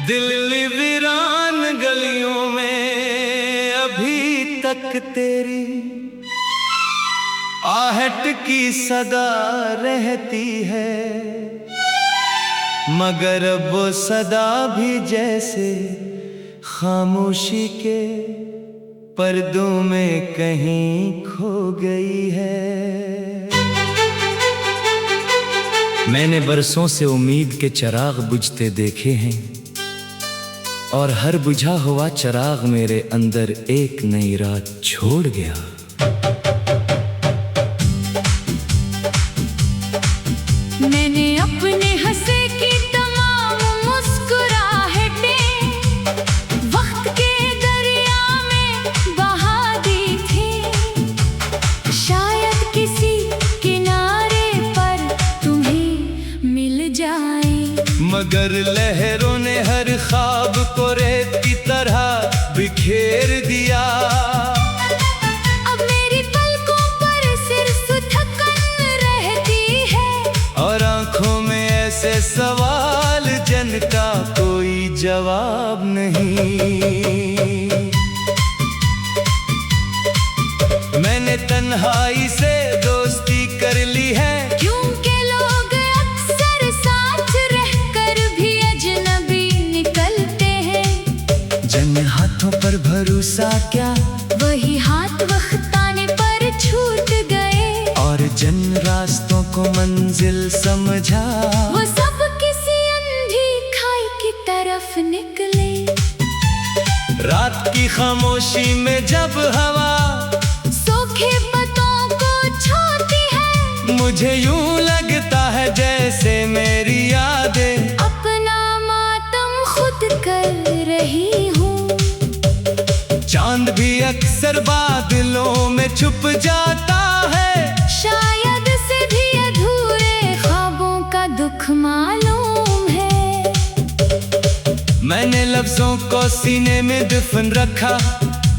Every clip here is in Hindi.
दिल्ली वीरान गलियों में अभी तक तेरी आहट की सदा रहती है, मगर अब वो सदा भी जैसे खामोशी के पर्दों में कहीं खो गई है। मैंने बरसों से उम्मीद के चिराग बुझते देखे हैं, और हर बुझा हुआ चिराग मेरे अंदर एक नई रात छोड़ गया। मैंने अपने हंसे की तमाम मुस्कुराहटें वक्त के दरिया में बहा दी थी। शायद किसी किनारे पर तुम्हें मिल जाए, मगर लहरों ने हर ख्वाब को रेत की तरह बिखेर दिया। अब मेरी पलकों पर सिर्फ थकन रहती है, और आंखों में ऐसे सवाल जिनका कोई जवाब नहीं। मैंने तन्हाई से दोस्ती कर ली है, क्योंकि लोग अक्सर साथ रहकर भी अजनबी निकलते हैं। जिन हाथों पर भरोसा क्या, वही हाथ वक्त आने पर छूट गए, और जिन रास्तों को मंजिल समझा, वो सब किसी अंधी खाई की तरफ निकले। रात की खामोशी में जब हवा सूखे पत्तों को छूती है, मुझे यूं लगता है जैसे मेरी यादें अपना मातम खुद कर रही हूँ। चांद भी अक्सर बादलों में छुप जाता है, शायद से भी अधूरे ख्वाबों का दुख मालूम है। मैंने लफ्जों को सीने में दफन रखा,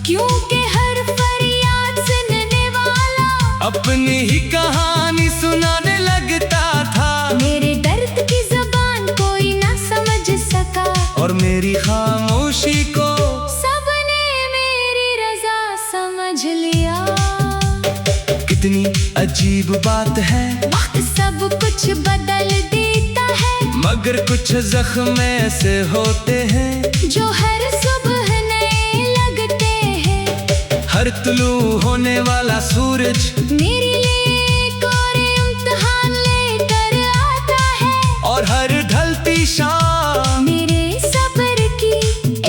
क्योंकि हर फरियाद सुनने वाला अपनी ही कहानी सुनाने लगता था। मेरे दर्द की ज़बान कोई ना समझ सका, और मेरी खामोशी को सबने मेरी रज़ा समझ लिया। कितनी अजीब बात है, वक्त सब कुछ बदल देता है, मगर कुछ जख्म ऐसे होते हैं जो हर सुबह नए लगते हैं। हर तुलू होने वाला सूरज मेरे लिए एक और इम्तिहान लेकर आता है, और हर ढलती शाम मेरे सब्र की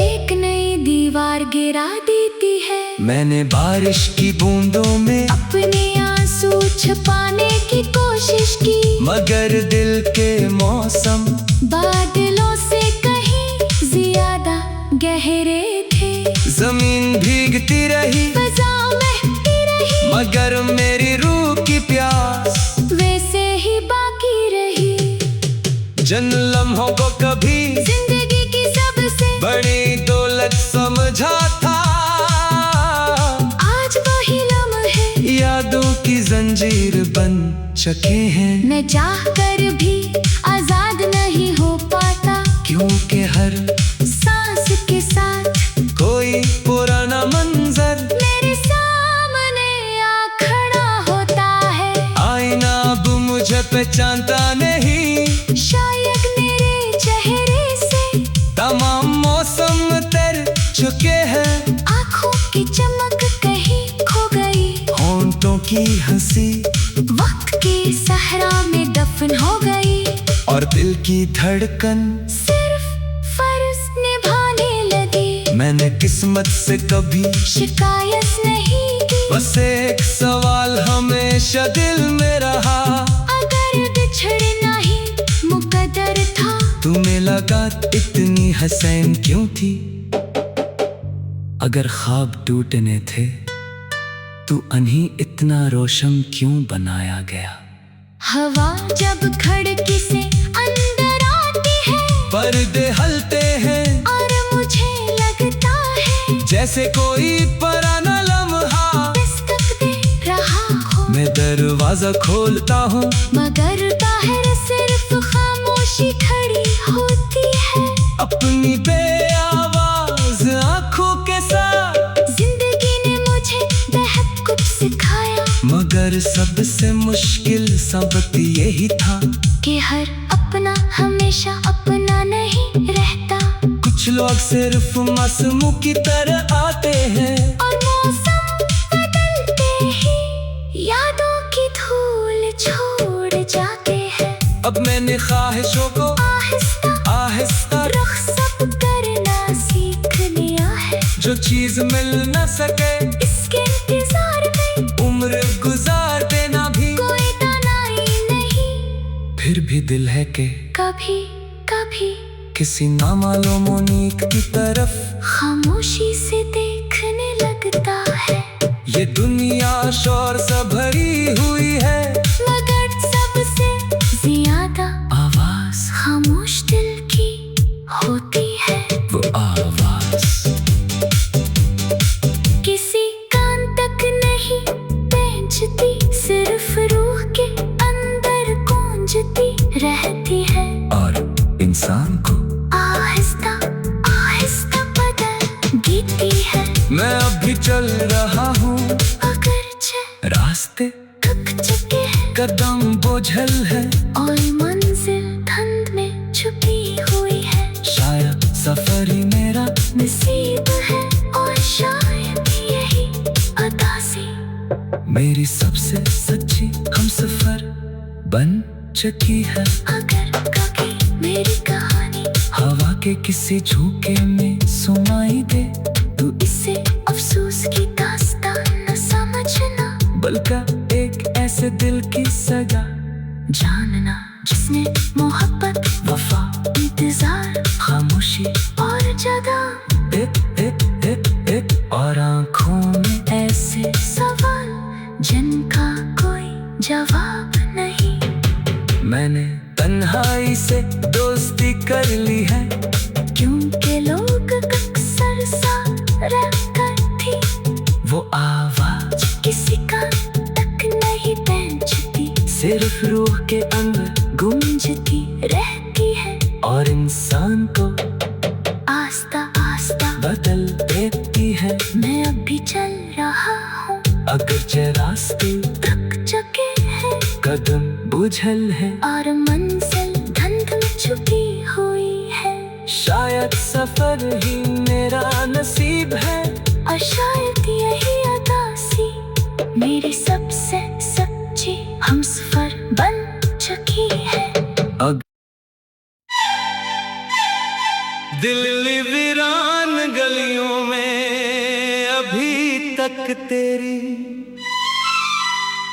एक नई दीवार गिरा देती है। मैंने बारिश की बूंदों में अपने आंसू छुपाने की कोशिश की, मगर दिल के मौसम बादलों से कहीं ज्यादा गहरे थे। जमीन भीगती रही, फजा महकती रही, मगर मेरी रूह की प्यास वैसे ही बाकी रही। जिन लम्हों को कभी जिंदगी की सबसे बड़ी दौलत समझा था, आज वही लम्हे यादों की जंजीर बन चुके हैं। मैं चाह कर भी आजाद नहीं हो पाता, क्योंकि हर सांस के साथ कोई पुराना मंजर मेरे सामने आ खड़ा होता है। आईना अब मुझे पहचानता नहीं, शायद मेरे चेहरे से तमाम मौसम तर चुके हैं। आँखों की चमक कहीं खो गई, होंठों की हंसी वक्त के सहरा में दफन हो गई, और दिल की धड़कन सिर्फ फर्ज निभाने लगी। मैंने किस्मत से कभी शिकायत नहीं की, बस एक सवाल हमेशा दिल में रहा, अगर बिछड़ना ही मुकद्दर था, तुम्हें लगा इतनी हसीन क्यों थी। अगर ख्वाब टूटने थे तो उन्हीं इतना रोशन क्यों बनाया गया। हवा जब खिड़की से अंदर आती है, पर्दे हलते हैं, और मुझे लगता है जैसे कोई पुराना लम्हा दस्तक दे रहा हो। मैं दरवाजा खोलता हूँ, मगर बाहर सिर्फ खामोशी खड़ी होती है। अपनी अपना हमेशा अपना नहीं रहता। कुछ लोग सिर्फ मासूमों की तरह आते हैं और मौसम बदलते ही यादों की धूल छोड़ जाते हैं। अब मैंने ख्वाहिशों को आहिस्ता आहिस्ता रुख सब करना सीख लिया है। जो चीज मिल न सके इसके इंतजार में उम्र गुजार देना भी कोई तनाई नहीं। फिर भी दिल है कि कभी कभी किसी नामालूम उम्मीद की तरफ खामोशी से देखने लगता है। ये दुनिया शोर से भरी हुई है मगर सबसे ज्यादा आवाज खामोश दिल की होती है। वो आवाज किसी कान तक नहीं पहुंचती, सिर्फ रूह के अंदर गूंजती रहती है। और इंसान को आहिस्ता आहिस्ता बदल देती है। मैं अभी चल रहा हूँ अगरचे रास्ते थक चुके हैं कदम बोझल है और मंजिल धुंध में छुपी हुई है। शायद सफर ही मेरा नसीब है और शायद यही अदा सी मेरी सबसे सच्ची हमसफर बन चुकी है। अगर कभी मेरी कहानी हवा के किसी झोंके में सुनाई दे तू इसे अफसोस की दास्तान न समझना, बल्कि एक ऐसे दिल की सगा जानना जिसने मोहब्बत वफा इंतजार खामोशी और जदा और आंखों में ऐसे सवाल जिनका कोई जवाब नहीं। मैंने तन्हाई से दोस्ती कर ली है क्योंकि लोग अक्सर साथ रहकर थी। वो आवाज किसी का तक नहीं पहुंचती, सिर्फ रूह के अंदर गूंजती रहती है। और इंसान को आस्ता आस्ता बदल देती है। मैं अभी चल रहा हूँ अगरचे रास्ते थक चुके हैं कदम बुझल है और मंजिल धुंध में छुपी हुई है। शायद सफर ही मेरा नसीब है और शायद यही अदा सी मेरी सबसे सच्ची हमसफर बन चुकी है। दिल वीरान गलियों में अभी तक तेरी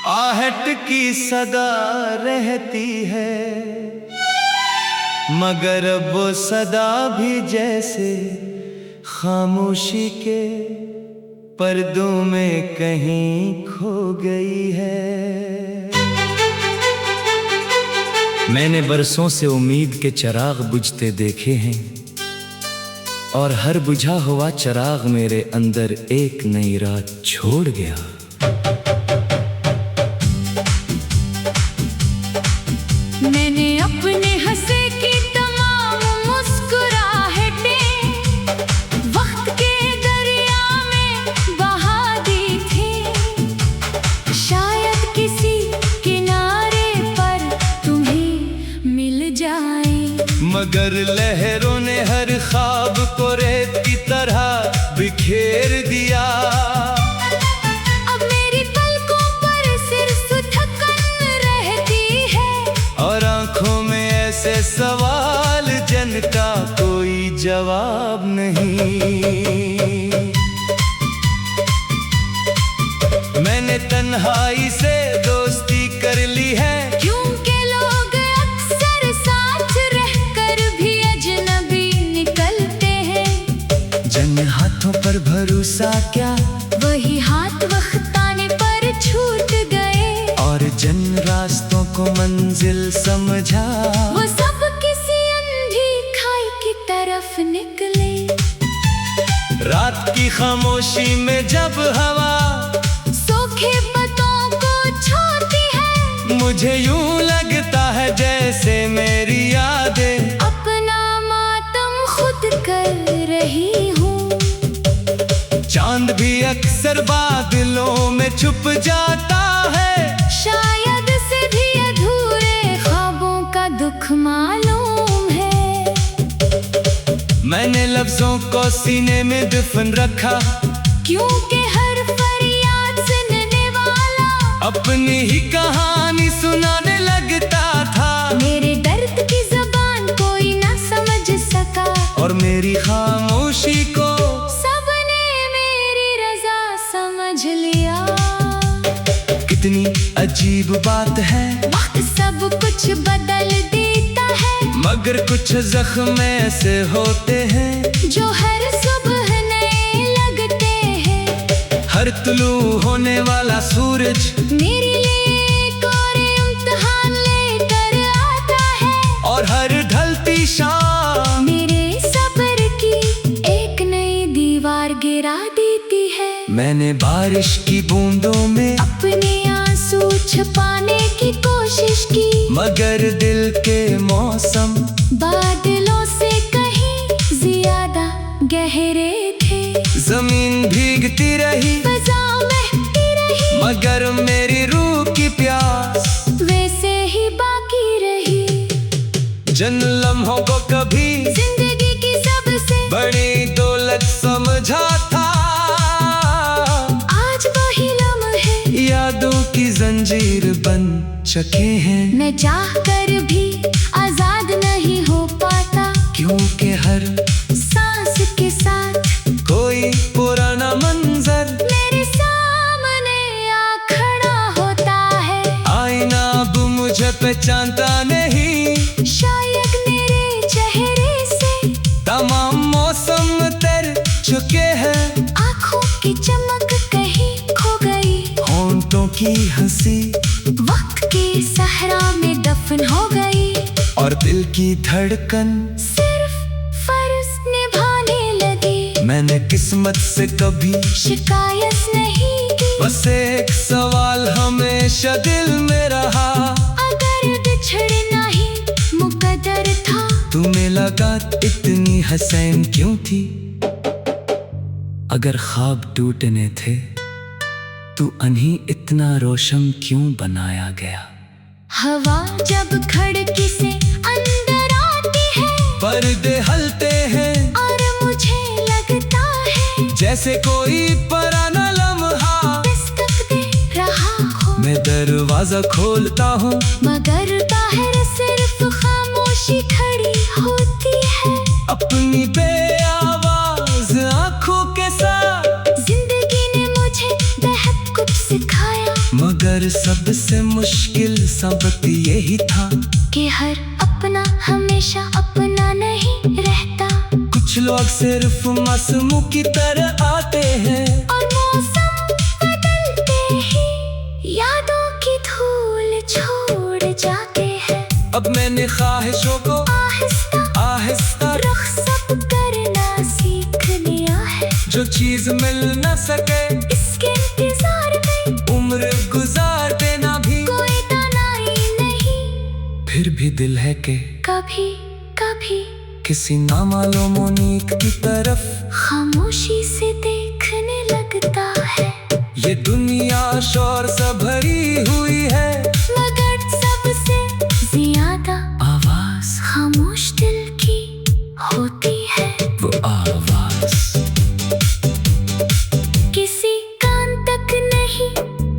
आहट की सदा रहती है, मगर अब वो सदा भी जैसे खामोशी के पर्दों में कहीं खो गई है। मैंने बरसों से उम्मीद के चिराग बुझते देखे हैं और हर बुझा हुआ चिराग मेरे अंदर एक नई रात छोड़ गया। मैंने अपने हंसे की तमाम मुस्कुराहटें वक्त के दरिया में बहा दी थी। शायद किसी किनारे पर तुम्हें मिल जाए, मगर लहरों ने हर ख्वाब को रेत की तरह बिखेर दिया। अब मेरी पलकों पर सिर्फ थकन रहती है और आंखों में ऐसे सवाल जिनका कोई जवाब नहीं। मैंने तन्हाई से दोस्ती कर ली है क्योंकि लोग अक्सर साथ रहकर भी अजनबी निकलते हैं। जिन हाथों पर भरोसा क्या वही हाथ वक्त आने पर छूट गए, और जिन रास्तों को मंजिल समझा वो सब किसी अंधी खाई की तरफ निकले। रात की खामोशी में जब हवा सूखे पत्तों को छूती है, मुझे यूं लगता है जैसे मेरी यादें अपना मातम खुद कर रही हूँ। चांद भी अक्सर बादलों में छुप जाता है। शायद से भी अधूरे ख्वाबों का दुख दुख मालूम है। मैंने लफ्जों को सीने में दफन रखा, क्योंकि हर फरियाद सुनने वाला अपनी ही कहानी सुनाने लगता था। मेरे दर्द की ज़बान कोई ना समझ सका, और मेरी खामोशी को सबने मेरी रजा समझ लिया। कितनी अजीब बात है, वक्त सब कुछ बदल देता है, मगर कुछ जख्म ऐसे होते हैं जो हर सुबह नए लगते हैं। हर तुलू होने वाला सूरज मेरे लिए एक और इम्तिहान लेकर आता है, और हर ढलती शाम मेरे सब्र की एक नई दीवार गिरा देती है। मैंने बारिश की बूंदों में अपने आंसू छुपाने की कोशिश की, मगर दिल के मौसम बादलों से कहीं ज्यादा गहरे थे। जमीन भीगती रही, फजा महकती रही, मगर मेरी रूह की प्यास वैसे ही बाकी रही। जिन लम्हों को कभी जिंदगी की सबसे बड़ी दौलत समझा था, आज वही लम्हे यादों की जंजीर बन चुके हैं। मैं चाह कर भी आजाद नहीं हो पाता, क्योंकि हर सांस के साथ कोई पुराना मंजर मेरे सामने आ खड़ा होता है। आईना अब मुझे पहचानता नहीं, शायद मेरे चेहरे से तमाम मौसम तर चुके हैं। आँखों की चमक कहीं खो गई, होंठों की हंसी वक्त के सहरा में दफन हो गई। और दिल की धड़कन सिर्फ फर्ज निभाने लगी, मैंने किस्मत से कभी शिकायत नहीं की। बस एक सवाल हमेशा दिल में रहा, अगर बिछड़ना ही मुकद्दर था, तुम्हें लगा इतनी हसीन क्यों थी? अगर ख्वाब टूटने थे तो अन्हीं इतना रोशन क्यों बनाया गया? हवा जब खिड़की से अंदर आती है, पर्दे हलते हैं और मुझे लगता है जैसे कोई पुराना लम्हा दस्तक दे रहा हो। मैं दरवाजा खोलता हूँ, मगर बाहर सिर्फ खामोशी खड़ी होती है। अपनी बेआवाज आंखों के साथ जिंदगी ने मुझे बेहद कुछ सिखाया, मगर सबसे मुश्किल सबक यही था कि हर अपना हमेशा अपना नहीं रहता। कुछ लोग सिर्फ मासूमों की तरह आते हैं, और मौसम बदलते ही यादों की धूल छोड़ जाते हैं। अब मैंने ख्वाहिशों को आहिस्ता आहिस्ता रुख सब करना सीख लिया है, जो चीज मिल न सके इसके इंतजार में उम्र गुजार देना भी कोई तनाई नहीं। फिर भी दिल है कि कभी कभी किसी नामालूम उम्मीद की तरफ खामोशी से देखने लगता है। ये दुनिया शोर से भरी हुई है, मगर सबसे ज्यादा आवाज खामोश दिल की होती है। वो आवाज किसी कान तक नहीं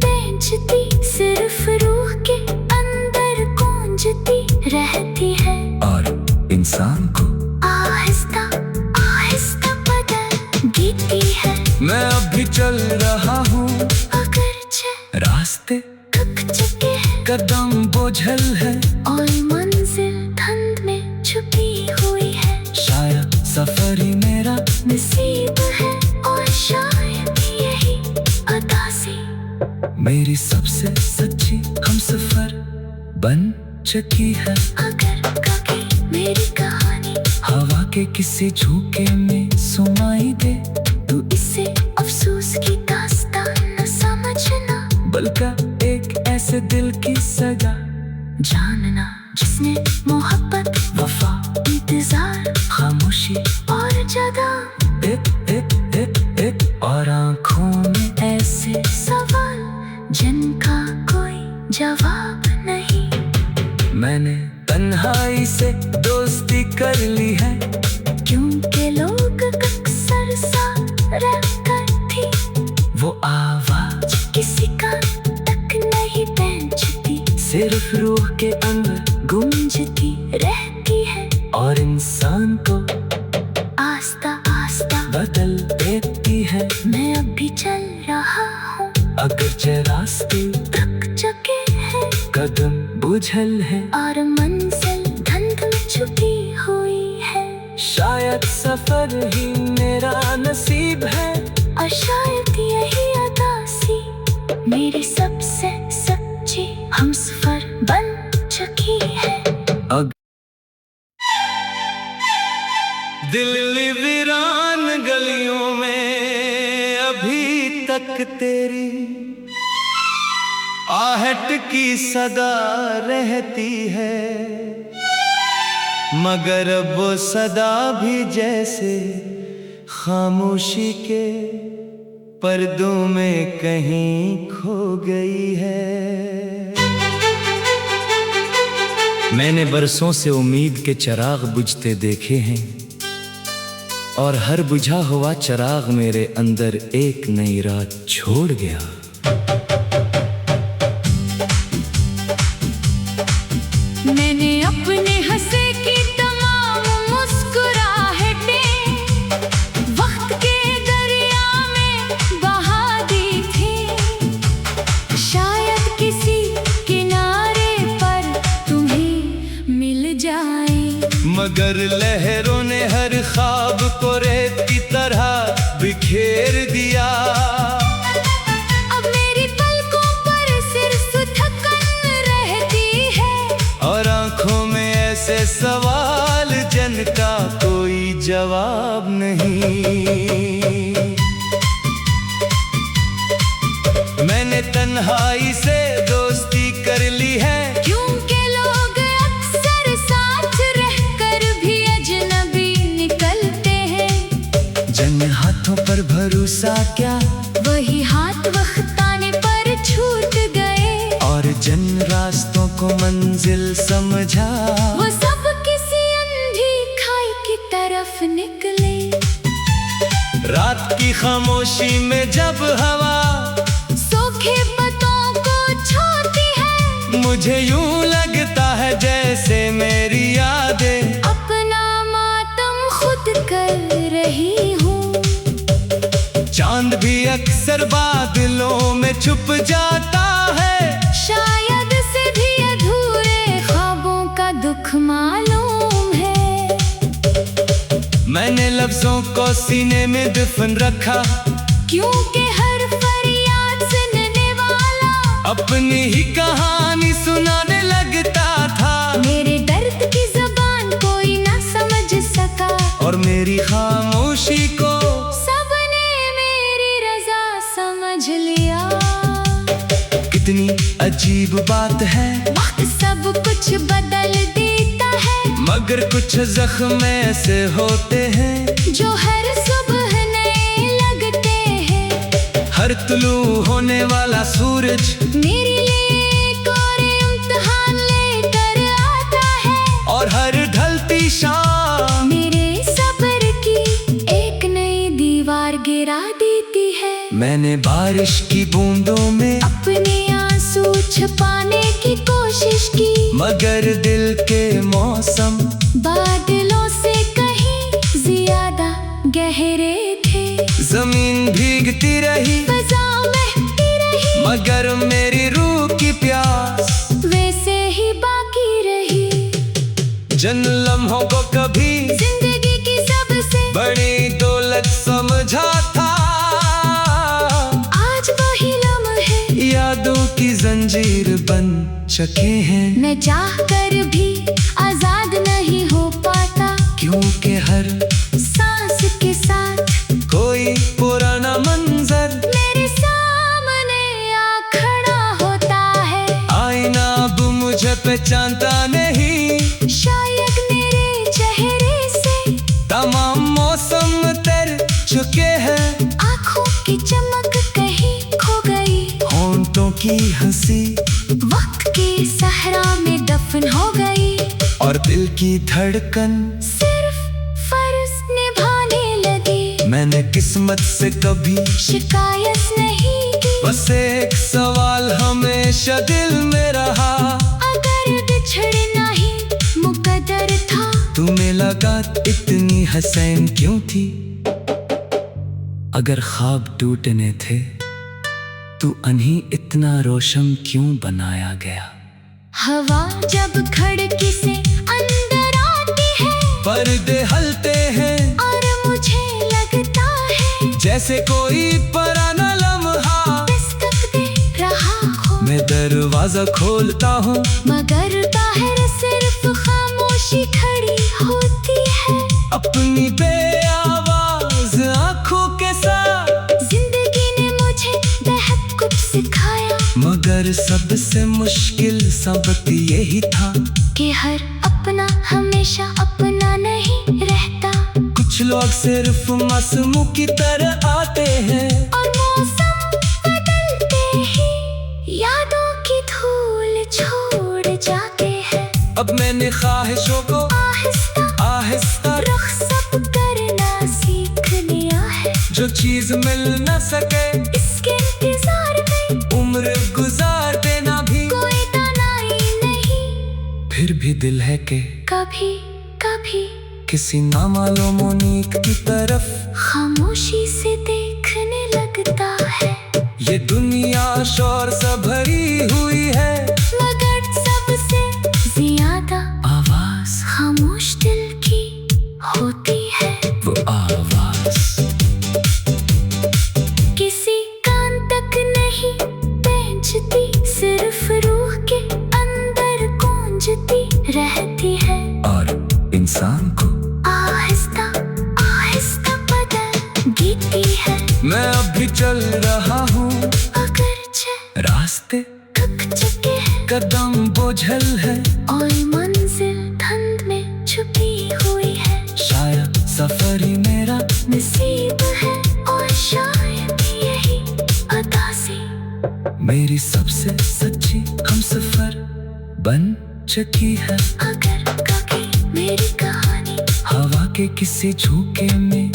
पहुंचती, सिर्फ रूह के अंदर गूंजती रहती है। और इंसान को आहिस्ता आहिस्ता बदल देती है। मैं अभी चल रहा हूँ, अगरचे रास्ते थक चुके हैं, कदम बोझल है, और मंजिल धुंध में छुपी हुई है। शायद सफर ही मेरा नसीब है, और शायद यही अदा सी मेरी सबसे सच्ची हमसफर बन चुकी है। अगर कभी मेरी कहानी हवा के किसी झोंके में सुनाई दे, तू इसे अफसोस की दास्तान न समझना, बल्कि एक ऐसे दिल की सजा जानना जिसने मोहब्बत वफा इंतजार खामोशी और जदा और आंखों में ऐसे सवाल जिनका कोई जवाब नहीं। मैंने तन्हाई से दोस्ती कर ली है, क्योंकि लोग अक्सर साथ रहकर थी। वो आवाज किसी का तक नहीं पहुंचती, सिर्फ रूह के अंदर गूंजती रहती है और इंसान को आस्ता आस्ता बदल देती है। मैं अब भी चल रहा हूँ, अगर जे रास्ते थक चुके हैं कदम बुझल है, और मंजिल धुंध में छुपी हुई है। शायद सफर ही मेरा नसीब है, और शायद यही अदासी मेरी सबसे सच्ची हमसफर बन चुकी है। दिल वीरान गलियों में अभी तक तेरी आहट की सदा रहती है, मगर अब वो सदा भी जैसे खामोशी के पर्दों में कहीं खो गई है। मैंने बरसों से उम्मीद के चिराग बुझते देखे हैं, और हर बुझा हुआ चिराग मेरे अंदर एक नई रात छोड़ गया। मैंने अपने हंसे की तमाम मुस्कुराहटें वक्त के दरिया में बहा दी थी। शायद किसी किनारे पर तुम्हें मिल जाए, मगर लहरों ने हर ख्वाब को रेत की तरह बिखेर दिया। अब मेरी पलकों पर सिर्फ थकन रहती है, और आंखों में ऐसे सवाल जिनका कोई जवाब नहीं। मैंने तन्हाई से दोस्ती कर ली है, क्योंकि लोग अक्सर साथ रहकर भी अजनबी निकलते हैं। जन हाथों पर भरोसा क्या, वही हाथ वक्त आने पर छूट गए, और जन रास्तों को मंजिल समझा, वो सब किसी अंधी खाई की तरफ निकले। रात की खामोशी में जब हवा सूखे पत्तों को छूती है, मुझे यूं लगता है जैसे मेरी यादें अपना मातम खुद कर रही हूँ। चांद भी अक्सर बादलों में छुप जाता है, शायद से भी अधूरे ख्वाबों का दुख मालूम है। मैंने लफ्जों को सीने में दफन रखा, क्योंकि हर फरियाद सुनने वाला अपनी ही कहानी सुनाने लगता था। मेरे दर्द की ज़बान कोई ना समझ सका, और मेरी खामोशी को सबने मेरी रजा समझ लिया। कितनी अजीब बात है, वक्त सब कुछ बदल देता है, मगर कुछ जख्म ऐसे होते हैं जो हर सुबह नए लगते हैं। हर तुलू होने वाला सूरज मेरे लिए एक और इम्तिहान लेकर आता है, और हर ढलती शाम मेरे सब्र की एक नई दीवार गिरा देती है। मैंने बारिश की बूंदों में अपने आंसू छुपाने की कोशिश की, मगर दिल के मौसम बादलों से कहीं ज्यादा गहरे थे। जमीन भीगती रही, फजा महकती रही, मगर मेरी रूह की प्यास वैसे ही बाकी रही। जन लम्हों को कभी जिंदगी की सबसे बड़ी दौलत समझा था, आज वही लम्हे यादों की जंजीर बन चुके हैं। मैं चाह कर भी आजाद नहीं हो पाता, क्योंकि हर सांस के साथ कोई पुराना मंजर मेरे सामने आ खड़ा होता है। आईना अब मुझे पहचानता नहीं, शायद मेरे चेहरे से तमाम मौसम तर चुके हैं। आँखों की चमक कहीं खो गई, होंठों की हंसी वक्त के सहरा में दफन हो गई, और दिल दिल की धड़कन सिर्फ फर्ज निभाने लगे। मैंने किस्मत से कभी शिकायत नहीं की। बस एक सवाल हमेशा दिल में रहा, अगर बिछड़ना ही मुकद्दर था, तुम्हें लगा इतनी हसीन क्यों थी? अगर ख्वाब टूटने थे तू अन्ही इतना रोशन क्यों बनाया गया? हवा जब खिड़की से अंदर आती है, पर्दे हलते हैं और मुझे लगता है जैसे कोई पुराना लम्हा दस्तक दे रहा हो। मैं दरवाजा खोलता हूँ मगर बाहर सिर्फ खामोशी खड़ी होती है। अपनी बेआवाज आंखों के साथ जिंदगी ने मुझे बेहद कुछ सिखाया, मगर सबसे मुश्किल सबक यही था कि हर अपना हमेशा अपना नहीं रहता। कुछ लोग सिर्फ मासूमों की तरह आते हैं और मौसम बदलते ही यादों की धूल छोड़ जाते हैं। अब मैंने ख्वाहिशों को आहिस्ता आहिस्ता रुखसत करना सीख लिया है। जो चीज मिल न सके इसके इंतजार में उम्र गुजार देना भी कोई तनाई नहीं। फिर भी दिल है के कभी कभी किसी नामालूम मुनीक की तरफ खामोशी से देखने लगता है। ये दुनिया शोर से भरी हुई है, मगर सबसे ज्यादा आवाज खामोश दिल की होती है। वो आवाज किसी कान तक नहीं पहुंचती, सिर्फ रूह के अंदर गूंजती रहती है। और इंसान को आहिस्ता आहिस्ता बदल गीती है। मैं अभी चल रहा हूँ अगरचे रास्ते थक चुके हैं, कदम बोझल है और मंजिल धुंध में छुपी हुई है। शायद सफर ही मेरा नसीब है, और शायद यही अदा सी मेरी सबसे सच्ची हमसफर बन चुकी है। अगर कभी मेरी कहानी हवा के किसी झोंके में